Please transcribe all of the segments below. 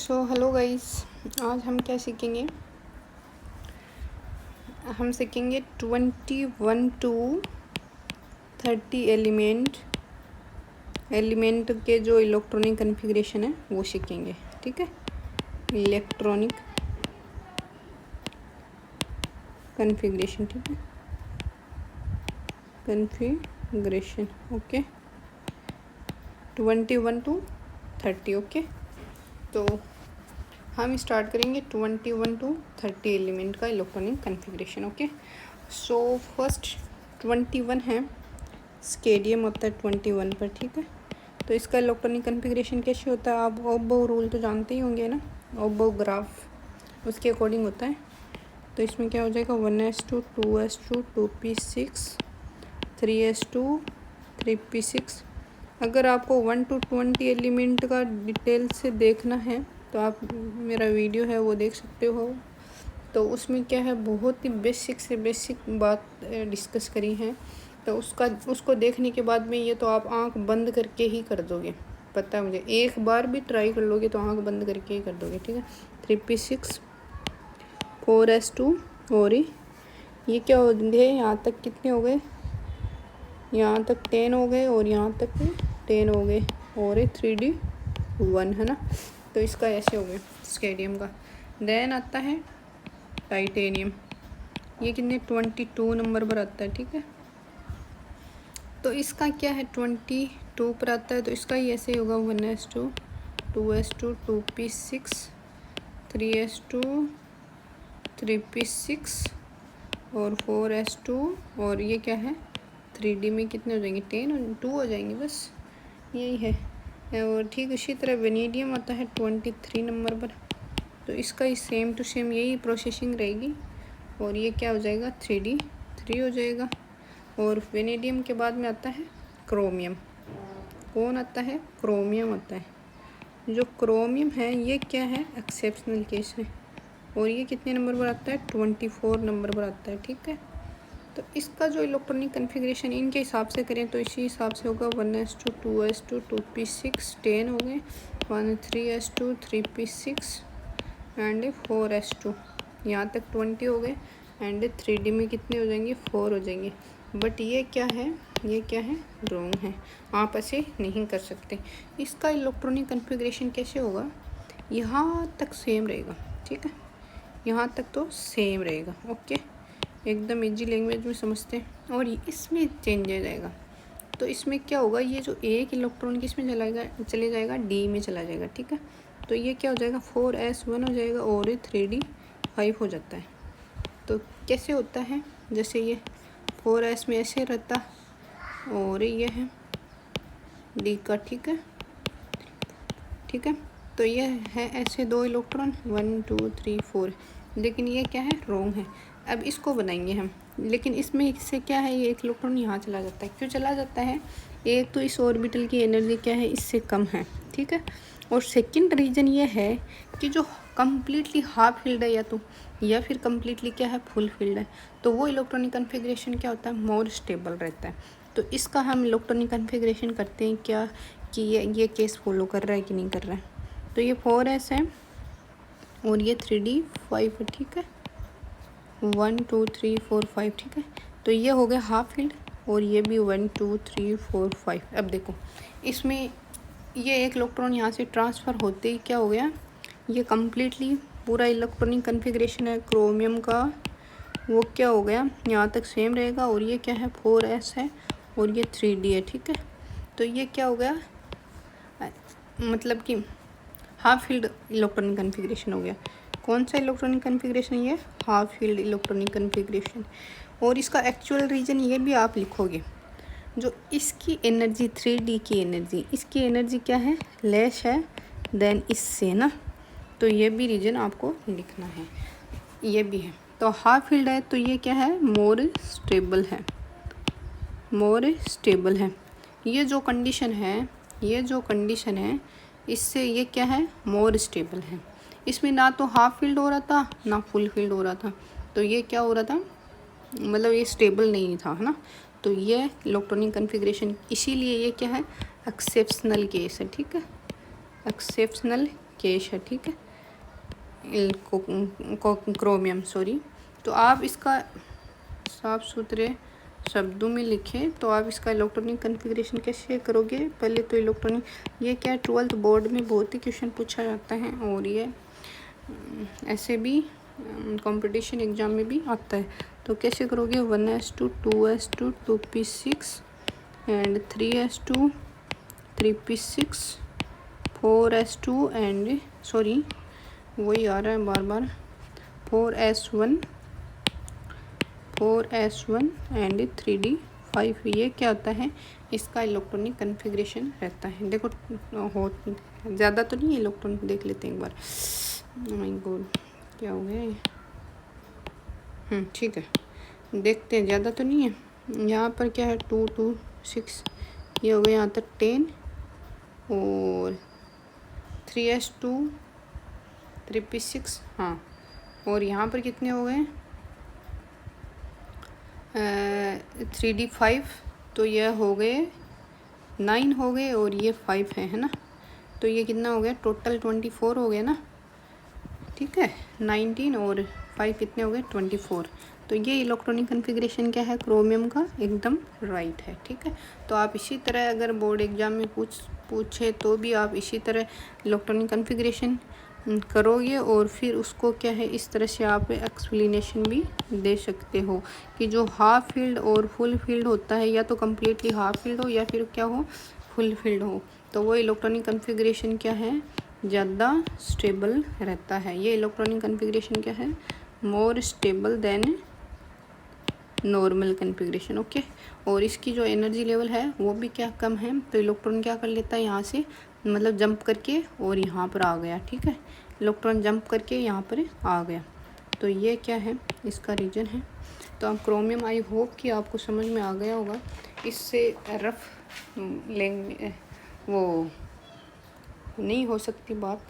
So hello guys, आज हम क्या सीखेंगे। हम सीखेंगे 21 to 30 एलिमेंट के जो इलेक्ट्रॉनिक कन्फिग्रेशन है वो सीखेंगे। ठीक है, इलेक्ट्रॉनिक कन्फिग्रेशन। ठीक है, कन्फिग्रेशन। Okay, 21 to 30। ओके, तो हम स्टार्ट करेंगे 21 to 30 एलिमेंट का electronic configuration. Okay, so first 21 है, स्केडियम होता है 21 पर। ठीक है, तो इसका इलेक्ट्रॉनिक कन्फिग्रेशन कैसे होता है, आप ऑफ-बाउ रूल तो जानते ही होंगे ना, ऑफ-बाउ ग्राफ उसके अकॉर्डिंग होता है। तो इसमें क्या हो जाएगा, 1s2 2s2 2p6 3s2 3p6। अगर आपको 1 to 20 एलिमेंट का डिटेल से देखना है तो आप मेरा वीडियो है वो देख सकते हो। तो उसमें क्या है, बहुत ही बेसिक से बेसिक बात डिस्कस करी है। तो उसको देखने के बाद में ये तो आप आंख बंद करके ही कर दोगे, पता है मुझे। एक बार भी ट्राई कर लोगे तो आंख बंद करके ही कर दोगे। ठीक है, 3p6 4s2 और ये क्या हो गए, यहाँ तक कितने हो गए, यहाँ तक 10 हो गए और यहाँ तक 10 हो गए और 3d1 है ना। तो इसका ऐसे हो गया स्केडियम का। देन आता है टाइटेनियम, ये कितने 22 नंबर पर आता है। ठीक है, तो इसका क्या है 22 पर आता है। तो इसका ही ऐसे होगा 1s2 2s2 2p6 3s2 3p6 और 4s2 और ये क्या है 3d में कितने हो जाएंगे, 10 और 2 हो जाएंगे, बस यही है। और ठीक इसी तरह वेनेडियम आता है 23 नंबर पर। तो इसका ही सेम टू सेम यही प्रोसेसिंग रहेगी और ये क्या हो जाएगा 3d3 हो जाएगा। और वेनेडियम के बाद में आता है क्रोमियम। कौन आता है, क्रोमियम आता है। जो क्रोमियम है ये क्या है, एक्सेप्शनल केस है और ये कितने नंबर पर आता है, 24 नंबर पर आता है। ठीक है, तो इसका जो इलेक्ट्रॉनिक कन्फिग्रेशन इनके हिसाब से करें तो इसी हिसाब से होगा 1s2 2s2 2p6 10 हो गए, 3s2 3p6 एंड 4s2 यहाँ तक 20 हो गए एंड 3d में कितने हो जाएंगे, 4 हो जाएंगे। बट ये क्या है, ये क्या है, रॉन्ग है, आप ऐसे नहीं कर सकते। इसका इलेक्ट्रॉनिक कन्फिग्रेशन कैसे होगा, यहाँ तक सेम रहेगा। ठीक है, यहाँ तक तो सेम रहेगा। ओके, एकदम इजी लैंग्वेज में समझते हैं। और इसमें चेंज हो जाएगा, तो इसमें क्या होगा, ये जो एक इलेक्ट्रॉन किसमें चले जाएगा, डी में चला जाएगा। ठीक है, तो ये क्या हो जाएगा 4s1 हो जाएगा और 3d5 हो जाता है। तो कैसे होता है, जैसे ये 4s में ऐसे रहता और ये है डी का। ठीक है, ठीक है, तो ये है ऐसे दो इलेक्ट्रॉन 1 2 3 4, लेकिन ये क्या है, रॉन्ग है। अब इसको बनाएंगे हम, लेकिन इसमें इससे क्या है, ये एक इलेक्ट्रॉन यहाँ चला जाता है। क्यों चला जाता है, एक तो इस ऑर्बिटल की एनर्जी क्या है, इससे कम है। ठीक है, और सेकंड रीज़न ये है कि जो कम्प्लीटली हाफ फील्ड है या फिर कम्प्लीटली क्या है, फुल फील्ड है, तो वो इलेक्ट्रॉनिक कन्फिग्रेशन क्या होता है, मोर स्टेबल रहता है। तो इसका हम इलेक्ट्रॉनिक कन्फिग्रेशन करते हैं क्या, कि ये केस फॉलो कर रहा है कि नहीं कर रहा है। तो ये 4s है और ये 3d5 है। ठीक है, 1 2 3 4 5। ठीक है, तो ये हो गया हाफ फील्ड और ये भी 1 2 3 4 5। अब देखो इसमें ये एक इलेक्ट्रॉन यहाँ से ट्रांसफ़र होते ही क्या हो गया, ये कम्प्लीटली पूरा इलेक्ट्रॉनिक कन्फिग्रेशन है क्रोमियम का, वो क्या हो गया, यहाँ तक सेम रहेगा। और ये क्या है 4s है और ये 3d है। ठीक है, तो ये क्या हो गया, मतलब कि हाफ फील्ड इलेक्ट्रॉनिक कन्फिग्रेशन हो गया। कौन सा इलेक्ट्रॉनिक कन्फिग्रेशन, ये हाफ फील्ड इलेक्ट्रॉनिक कन्फिग्रेशन। और इसका एक्चुअल रीज़न ये भी आप लिखोगे, जो इसकी एनर्जी 3d की एनर्जी, इसकी एनर्जी क्या है, लेस है देन इससे ना। तो ये भी रीज़न आपको लिखना है, ये भी है। तो हाफ फील्ड है तो ये क्या है, मोर स्टेबल है, मोर स्टेबल है। ये जो कंडीशन है, ये जो कंडीशन है, इससे ये क्या है, मोर स्टेबल है। इसमें ना तो हाफ फील्ड हो रहा था ना फुल फील्ड हो रहा था, तो ये क्या हो रहा था, मतलब ये स्टेबल नहीं था, है ना। तो ये इलेक्ट्रॉनिक कन्फिग्रेशन, इसीलिए ये क्या है, एक्सेप्शनल केस है। ठीक है, एक्सेप्शनल केस है, ठीक है, क्रोमियम सॉरी। तो आप इसका साफ सुथरे शब्दों में लिखें तो आप इसका इलेक्ट्रॉनिक कॉन्फ़िगरेशन कैसे करोगे। पहले तो इलेक्ट्रॉनिक, ये क्या 12th बोर्ड में बहुत ही क्वेश्चन पूछा जाता है और ये ऐसे भी कंपटीशन एग्ज़ाम में भी आता है। तो कैसे करोगे, 1s2 2s2 2p6 and 3s2 3p6 4s2 and sorry वही आ रहा है बार बार 4s1 एंड 3d5। ये क्या होता है, इसका इलेक्ट्रॉनिक कॉन्फ़िगरेशन रहता है। देखो हो ज़्यादा तो नहीं है इलेक्ट्रॉनिक, देख लेते हैं एक बार। माय गॉड क्या हो गया ये, ठीक है देखते हैं, ज़्यादा तो नहीं है। यहाँ पर क्या है 2 2 6, ये हो गया यहाँ तक 10 और 3s2 3p6 हाँ, और यहाँ पर कितने हो गए 3d5, तो यह हो गए 9 हो गए और ये 5 है ना। तो ये कितना हो गया टोटल 24 हो गया ना, ठीक है 19 और 5 कितने हो गए 24। तो ये इलेक्ट्रॉनिक कॉन्फ़िगरेशन क्या है क्रोमियम का, एकदम राइट है, ठीक है। तो आप इसी तरह अगर बोर्ड एग्ज़ाम में पूछे तो भी आप इसी तरह इलेक्ट्रॉनिक कॉन्फ़िगरेशन करोगे और फिर उसको क्या है इस तरह से आप एक्सप्लेनेशन भी दे सकते हो कि जो हाफ फील्ड और फुल फील्ड होता है, या तो कम्प्लीटली हाफ फील्ड हो या फिर क्या हो फुल फील्ड हो, तो वो इलेक्ट्रॉनिक कॉन्फ़िगरेशन क्या है ज़्यादा स्टेबल रहता है। ये इलेक्ट्रॉनिक कॉन्फ़िगरेशन क्या है more stable then normal configuration, okay. और इसकी जो एनर्जी लेवल है वो भी क्या कम है, तो इलेक्ट्रॉन क्या कर लेता है यहाँ से मतलब जंप करके और यहाँ पर आ गया, ठीक है, इलेक्ट्रॉन जंप करके यहाँ पर आ गया। तो ये क्या है इसका रीजन है। तो आप क्रोमियम, आई होप कि आपको समझ में आ गया होगा, इससे रफ लैंग्वेज वो नहीं हो सकती बात।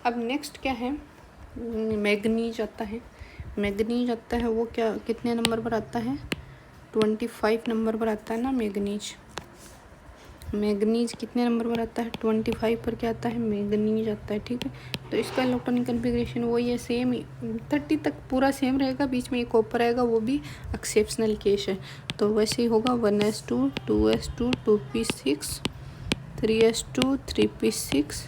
अब नेक्स्ट क्या है, मैग्नीज आता है। मैग्नीज आता है वो क्या कितने नंबर पर आता है 25 नंबर पर आता है ना मैग्नीज। मैग्नीज कितने नंबर पर आता है 25 पर क्या आता है मैग्नीज आता है, ठीक है। तो इसका इलेक्ट्रॉनिक कॉन्फ़िगरेशन वही है सेम, 30 तक पूरा सेम रहेगा, बीच में एक कॉपर आएगा वो भी एक्सेप्शनल केस है। तो वैसे ही होगा 1s2 2s2 2p6 3s2 3p6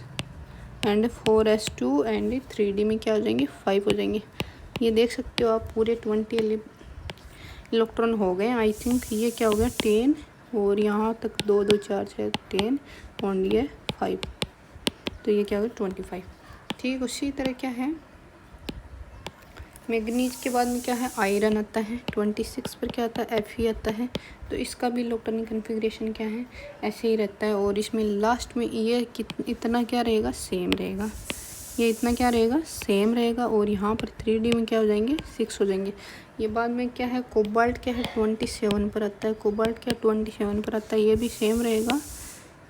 and 4s2 and 3d में क्या हो जाएंगे 5 हो जाएंगे। ये देख सकते हो आप पूरे 20 इलेक्ट्रॉन हो गए। आई थिंक ये क्या हो गया 10 और यहाँ तक 2 2 4 6 10 और ये 5, तो ये क्या हो गया 25। ठीक उसी तरह क्या है मैग्नीज के बाद में क्या है आयरन आता है, 26 पर क्या आता है Fe आता है। तो इसका भी इलेक्ट्रॉनिक कॉन्फ़िगरेशन क्या है ऐसे ही रहता है। और इसमें लास्ट में ये इतना क्या रहेगा सेम रहेगा, ये इतना क्या रहेगा सेम रहेगा। और यहाँ पर 3D में क्या हो जाएंगे 6 हो जाएंगे। ये बाद में क्या है कोबाल्ट क्या है 27 पर आता है, कोबाल्ट क्या 27 पर आता है, ये भी सेम रहेगा,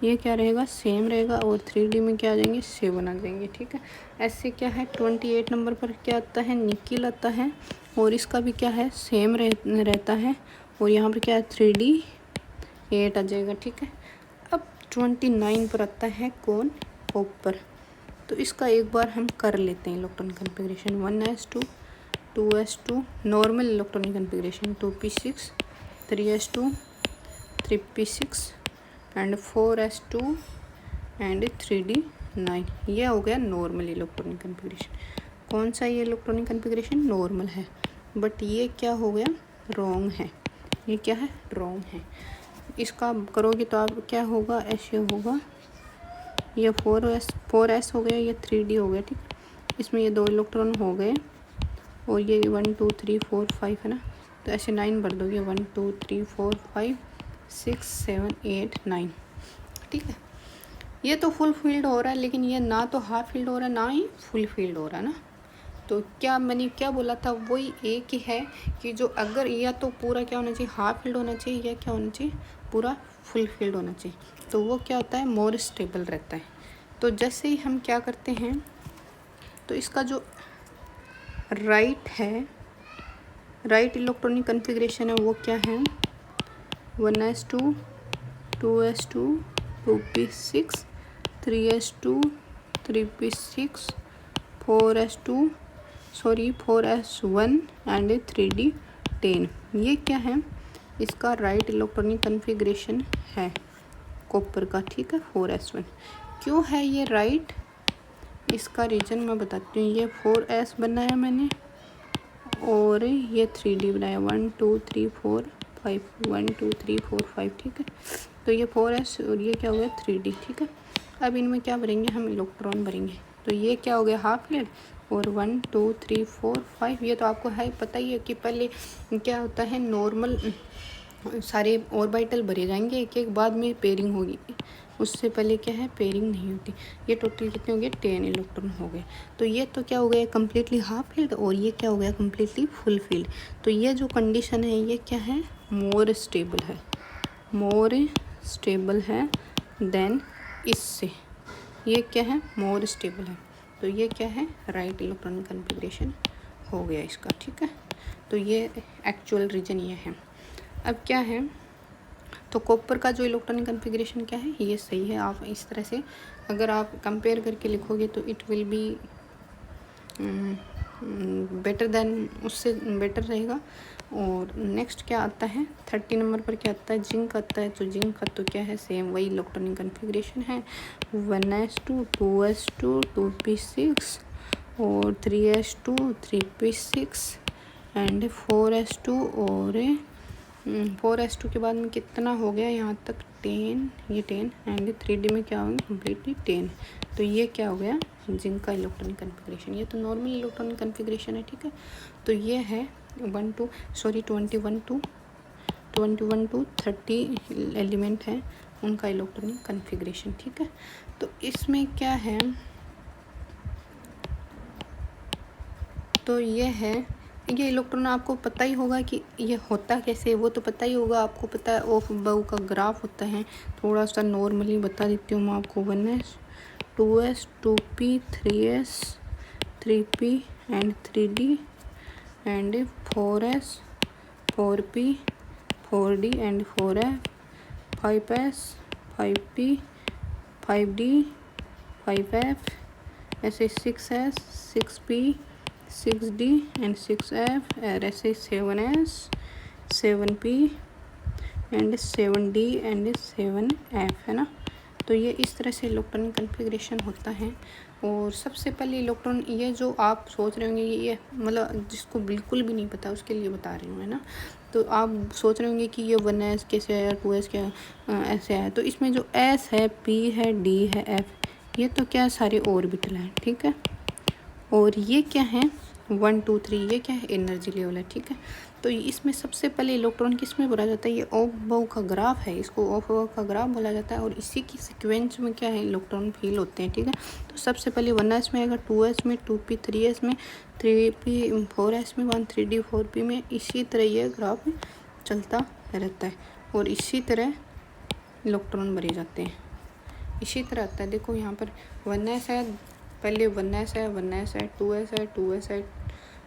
ये क्या रहेगा सेम रहेगा। और 3D में क्या आ जाएंगे 7 आ जाएंगे, ठीक है। ऐसे क्या है 28 नंबर पर क्या आता है निकिल आता है और इसका भी क्या है सेम रहता है। और यहाँ पर क्या है 3D 8 आ जाएगा, ठीक है। अब 29 पर आता है कौन कॉपर। तो इसका एक बार हम कर लेते हैं electronic configuration 1s2 2s2 normal electronic configuration 2p6 3s2 3p6 and 4s2 and 3d9। ये हो गया नॉर्मल इलेक्ट्रॉनिक कॉन्फ़िगरेशन। कौन सा ये इलेक्ट्रॉनिक कॉन्फ़िगरेशन नॉर्मल है, बट ये क्या हो गया रॉन्ग है, ये क्या है रॉन्ग है। इसका करोगे तो आप क्या होगा ऐसे होगा, ये 4s हो गया, ये 3d हो गया, ठीक। इसमें ये 2 इलेक्ट्रॉन हो गए और ये 1 2 3 4 5 है ना, तो ऐसे 9 भर दोगे 1 2 3 4 5 6 7 8 9, ठीक है। ये तो फुल फील्ड हो रहा है, लेकिन ये ना तो हाफ फील्ड हो रहा है ना ही फुल फील्ड हो रहा है ना। तो क्या मैंने क्या बोला था वही एक ही है कि जो अगर या तो पूरा क्या होना चाहिए हाफ फील्ड होना चाहिए या क्या होना चाहिए पूरा फुल फील्ड होना चाहिए, तो वो क्या होता है मोर स्टेबल रहता है। तो जैसे ही हम क्या करते हैं तो इसका जो राइट है राइट इलेक्ट्रॉनिक कॉन्फ़िगरेशन है वो क्या है 1s2 2s2 2p6 3s2 3p6, 4s2 sorry 4s1 and 3d10। ये क्या है, इसका राइट इलेक्ट्रॉनिक कन्फिग्रेशन है कॉपर का, ठीक है। 4s1 क्यों है ये राइट, इसका रीज़न मैं बताती हूँ। ये 4s बनाया मैंने और ये 3d बनाया, 1 2 3 4 5, 1 2 3 4 5, ठीक है। तो ये 4s और ये क्या हो गया 3d, ठीक है। अब इनमें क्या भरेंगे हम, इलेक्ट्रॉन भरेंगे। तो ये क्या हो गया हाफ लेड, और 1 2 3 4 5। ये तो आपको है पता ही है कि पहले क्या होता है, नॉर्मल सारे ऑर्बिटल भरे जाएंगे एक एक, बाद में पेयरिंग होगी, उससे पहले क्या है पेयरिंग नहीं होती। ये टोटल कितने हो गए, 10 इलेक्ट्रॉन हो गए। तो ये तो क्या हो गया कम्प्लीटली हाफ फील्ड, और ये क्या हो गया कम्प्लीटली फुल फील्ड। तो ये जो कंडीशन है ये क्या है, मोर स्टेबल है, मोर स्टेबल है देन इससे। ये क्या है, मोर स्टेबल है। तो ये क्या है, राइट इलेक्ट्रॉनिक कन्फिग्रेशन हो गया इसका, ठीक है। तो ये एक्चुअल रीजन ये है। अब क्या है, तो कॉपर का जो इलेक्ट्रॉनिक कन्फिग्रेशन क्या है, ये सही है। आप इस तरह से अगर आप कंपेयर करके लिखोगे तो it will be better than, उससे बेटर रहेगा। और नेक्स्ट क्या आता है 30 नंबर पर, क्या आता है, जिंक आता है। तो जिंक का तो क्या है, सेम वही इलेक्ट्रॉनिक कन्फिग्रेशन है, 1s2 2s2 2p6 और 3s2 3p6 एंड 4s2 और 4s2 के बाद में कितना हो गया यहाँ तक 10, ये 10 एंड 3d में क्या होगा कम्प्लीटली 10। तो ये क्या हो गया, जिंक का इलेक्ट्रॉनिक कन्फिग्रेशन। ये तो नॉर्मल इलेक्ट्रॉनिक कन्फिग्रेशन है, ठीक है। तो ये है 21 to 30 एलिमेंट है उनका इलेक्ट्रॉनिक कन्फिग्रेशन, ठीक है। तो इसमें क्या है, तो ये है, ये इलेक्ट्रॉन आपको पता ही होगा कि ये होता कैसे, वो तो पता ही होगा आपको, पता है ऑफ बाउ का ग्राफ होता है। थोड़ा सा नॉर्मली बता देती हूँ मैं आपको, 1s 2s 2p 3s 3p and 3d and 4s 4p 4d and 4f 5s 5p 5d 5f, ऐसे 6s 6p 6d and 6f, और ऐसे 7s 7p and 7d and 7f, है ना। तो ये इस तरह से इलेक्ट्रॉनिक कन्फिग्रेशन होता है। और सबसे पहले इलेक्ट्रॉन, ये जो आप सोच रहे होंगे ये मतलब जिसको बिल्कुल भी नहीं पता उसके लिए बता रही हूँ, है ना। तो आप सोच रहे होंगे कि ये 1s कैसे आया, 2s क्या ऐसे आया। तो इसमें जो s है, p है, d है, f, ये तो क्या सारे ऑर्बिटल हैं, ठीक है। और ये क्या है 1 2 3, ये क्या है एनर्जी लेवल है, ठीक है। तो इसमें सबसे पहले इलेक्ट्रॉन किस में भरा जाता है, ये ऑफ बाउ का ग्राफ है, इसको ऑफ बाउ का ग्राफ बोला जाता है। और इसी की सीक्वेंस में क्या है इलेक्ट्रॉन फील होते हैं, ठीक है। तो सबसे पहले 1s में आएगा, 2s में, 2p 3s में, 3p 4s में, 1 3d 4p में। इसी तरह ये ग्राफ चलता रहता है और इसी तरह इलेक्ट्रॉन भरे जाते हैं, इसी तरह आता है। देखो यहाँ पर 1s है, पहले 1s है, 1s है, 2s है, 2s है,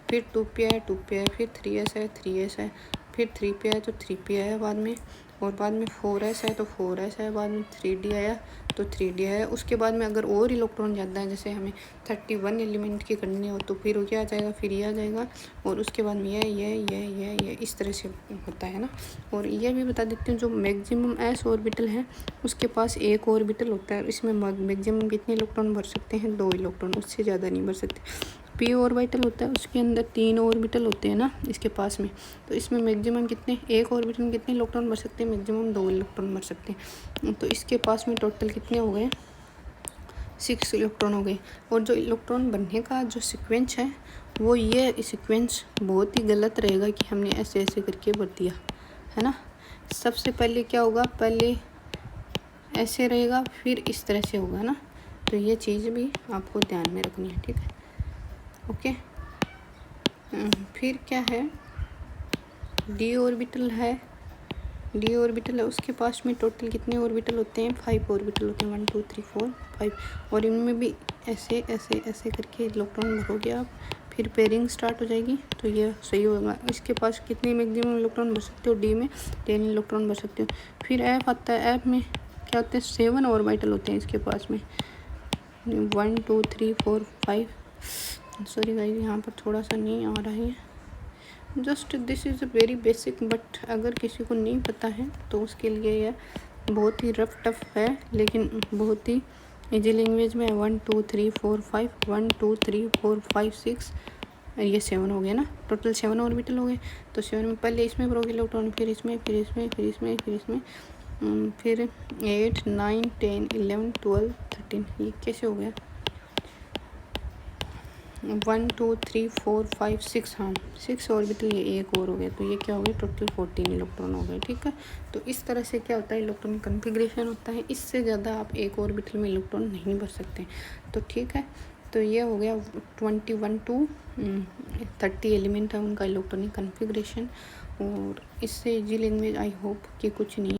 फिर 2p है, 2p है, फिर 3s है, 3s है, फिर 3p है तो 3p आया बाद में, और बाद में 4s है तो 4s है, बाद में 3d आया तो 3d आया। उसके बाद में अगर और इलेक्ट्रॉन ज़्यादा है, जैसे हमें 31 एलिमेंट की करनी हो तो फिर क्या आ जाएगा, फिर ये आ जाएगा, और उसके बाद में ये इस तरह से होता है ना। और ये भी बता देती हूँ, जो मैक्सिमम s ऑर्बिटल है उसके पास एक ऑर्बिटल होता है, इसमें मैक्सिमम कितने इलेक्ट्रॉन भर सकते हैं, 2 इलेक्ट्रॉन, उससे ज़्यादा नहीं भर सकते। p ऑर्बिटल होता है, उसके अंदर 3 ऑर्बिटल होते हैं ना इसके पास में। तो इसमें मैक्सिमम कितने, एक ऑर्बिटल में कितने इलेक्ट्रॉन भर सकते हैं, मैक्सिमम 2 इलेक्ट्रॉन भर सकते हैं। तो इसके पास में टोटल कितने हो गए, 6 इलेक्ट्रॉन हो गए। और जो इलेक्ट्रॉन बनने का जो सीक्वेंस है वो ये सीक्वेंस बहुत ही गलत रहेगा कि हमने ऐसे ऐसे करके भर दिया, है ना। सबसे पहले क्या होगा, पहले ऐसे रहेगा, फिर इस तरह से होगा ना। तो ये चीज़ भी आपको ध्यान में रखनी है, ठीक है, ओके। फिर क्या है, डी ऑर्बिटल है, डी ऑर्बिटल है, उसके पास में टोटल कितने ऑर्बिटल होते हैं, 5 ऑर्बिटल होते हैं, 1 2 3 4 5। और इनमें भी ऐसे ऐसे ऐसे करके इलेक्ट्रॉन भरोगे आप, फिर पेयरिंग स्टार्ट हो जाएगी, तो ये सही होगा। इसके पास कितने मैक्सिमम इलेक्ट्रॉन भर सकते हो, डी में 10 इलेक्ट्रॉन भर सकते हो। फिर एफ आता है, एफ में क्या होते हैं, 7 ऑर्बिटल होते हैं इसके पास में, 1 2 3 4 5, सॉरी गाइस यहाँ पर थोड़ा सा नहीं आ रहा है, just this is a very basic, but अगर किसी को नहीं पता है तो उसके लिए यह बहुत ही रफ टफ है, लेकिन बहुत ही इजी लैंग्वेज में। 1 2 3 4 5, 1 2 3 4 5 6, ये 7 हो गया ना, टोटल 7 ऑर्बिटल हो गए। तो 7 में पहले इसमें प्रोग इलेक्ट्रॉन, फिर इसमें, फिर इसमें, फिर इसमें, फिर इसमें, फिर 8 9 10 11 12 13, ये कैसे हो गया? 1 2 3 4 5 6, हाँ 6 ऑर्बिटल, ये एक और हो गया, तो ये क्या हो गया? टोटल 14 इलेक्ट्रॉन हो गए। ठीक है, तो इस तरह से क्या होता है, इलेक्ट्रॉन कन्फिग्रेशन होता है। इससे ज़्यादा आप एक ऑर्बिटल में इलेक्ट्रॉन नहीं भर सकते। तो ठीक है, तो ये हो गया 21 to 30 एलिमेंट है उनका इलेक्ट्रॉनिक कन्फिग्रेशन। और इससे इजी लैंग्वेज आई होप कि कुछ नहीं